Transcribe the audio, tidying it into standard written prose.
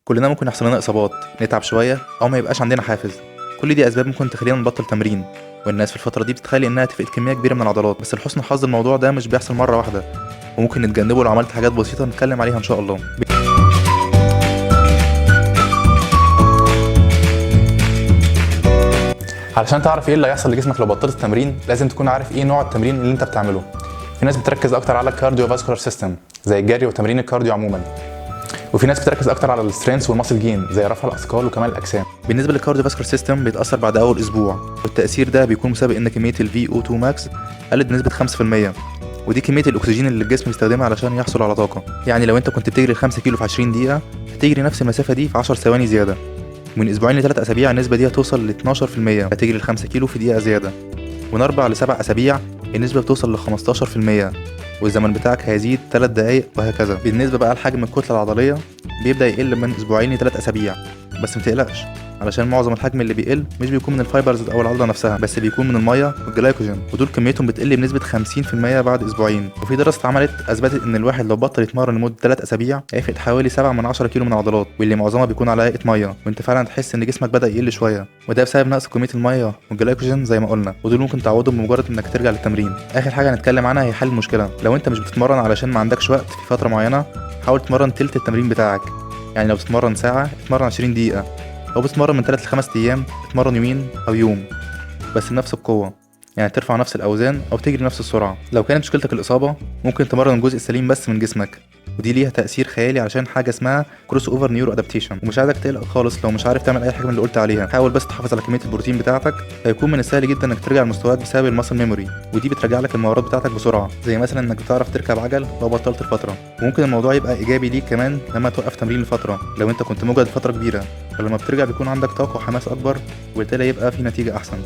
كلنا ممكن يحصل لنا اصابات، نتعب شويه او ما يبقاش عندنا حافز. كل دي اسباب ممكن تخلينا نبطل تمرين، والناس في الفتره دي بتتخيل انها تفقد كميه كبيره من العضلات، بس لحسن الحظ الموضوع ده مش بيحصل مره واحده، وممكن نتجنبه لو عملت حاجات بسيطه نتكلم عليها ان شاء الله. علشان تعرف ايه اللي هيحصل لجسمك لو بطلت التمرين، لازم تكون عارف ايه نوع التمرين اللي انت بتعمله. في ناس بتركز اكتر على الكارديو فاسكولار سيستم زي الجري وتمرين الكارديو عموما، وفي ناس بتركز اكتر على السترينث والماسل جين زي رفع الاثقال وكمال الاجسام. بالنسبه للكارديوفاسكولار سيستم بيتاثر بعد اول اسبوع، والتاثير ده بيكون بسبب ان كميه الفي او 2 ماكس قلت بنسبه 5%، ودي كميه الاكسجين اللي الجسم بيستخدمها علشان يحصل على طاقه. يعني لو انت كنت بتجري 5 كيلو في 20 دقيقه، هتجري نفس المسافه دي في 10 ثواني زياده. من اسبوعين ل3 اسابيع النسبه دي هتوصل ل 12%، هتجري ال 5 كيلو في دقيقه زياده. ومن 4 ل 7 اسابيع النسبه بتوصل ل 15%، والزمن بتاعك هيزيد 3 دقايق وهكذا. بالنسبه بقى لحجم الكتله العضليه بيبدا يقل من اسبوعين ل3 اسابيع، بس متقلقش علشان معظم الحجم اللي بيقل مش بيكون من الفايبرز او العضله نفسها، بس بيكون من الميه والجلايكوجين، ودول كميتهم بتقل بنسبه 50% بعد اسبوعين. وفي دراسه اتعملت اثبتت ان الواحد لو بطل يتمرن لمده 3 اسابيع هيفقد حوالي 7 من 10 كيلو من العضلات، واللي معظمها بيكون على هيئه ميه، وانت فعلا تحس ان جسمك بدا يقل شويه، وده بسبب نقص كميه الميه والجلايكوجين زي ما قلنا، ودول ممكن تعوضهم بمجرد انك ترجع للتمرين. اخر حاجه هنتكلم عنها هي حل المشكله. لو انت مش بتتمرن علشان ما عندكش وقت في فتره معينه، حاول تتمرن تلت التمرين بتاعك. يعني لو بتتمرن ساعه اتمرن 20 دقيقه، لو بتتمرن من 3 ل 5 ايام اتمرن يومين او يوم بس بنفس القوه، يعني ترفع نفس الاوزان او تجري نفس السرعه. لو كانت مشكلتك الاصابه، ممكن تمرن الجزء السليم بس من جسمك، ودي ليها تاثير خيالي عشان حاجه اسمها كروس اوفر نيورو ادابتيشن. ومش عايزك تقلق خالص لو مش عارف تعمل اي حاجه من اللي قلت عليها، حاول بس تحافظ على كميه البروتين بتاعتك. هيكون من السهل جدا انك ترجع لمستواك بسبب الماسل ميموري، ودي بترجع لك المهارات بتاعتك بسرعه، زي مثلا انك بتعرف تركب عجل لو بطلت الفتره. وممكن الموضوع يبقى ايجابي ليك كمان لما توقف تمرين لفتره، لو انت كنت مجهد فتره كبيره، فلما بترجع بيكون عندك طاقه وحماس اكبر، وبالتالي يبقى في نتيجه احسن.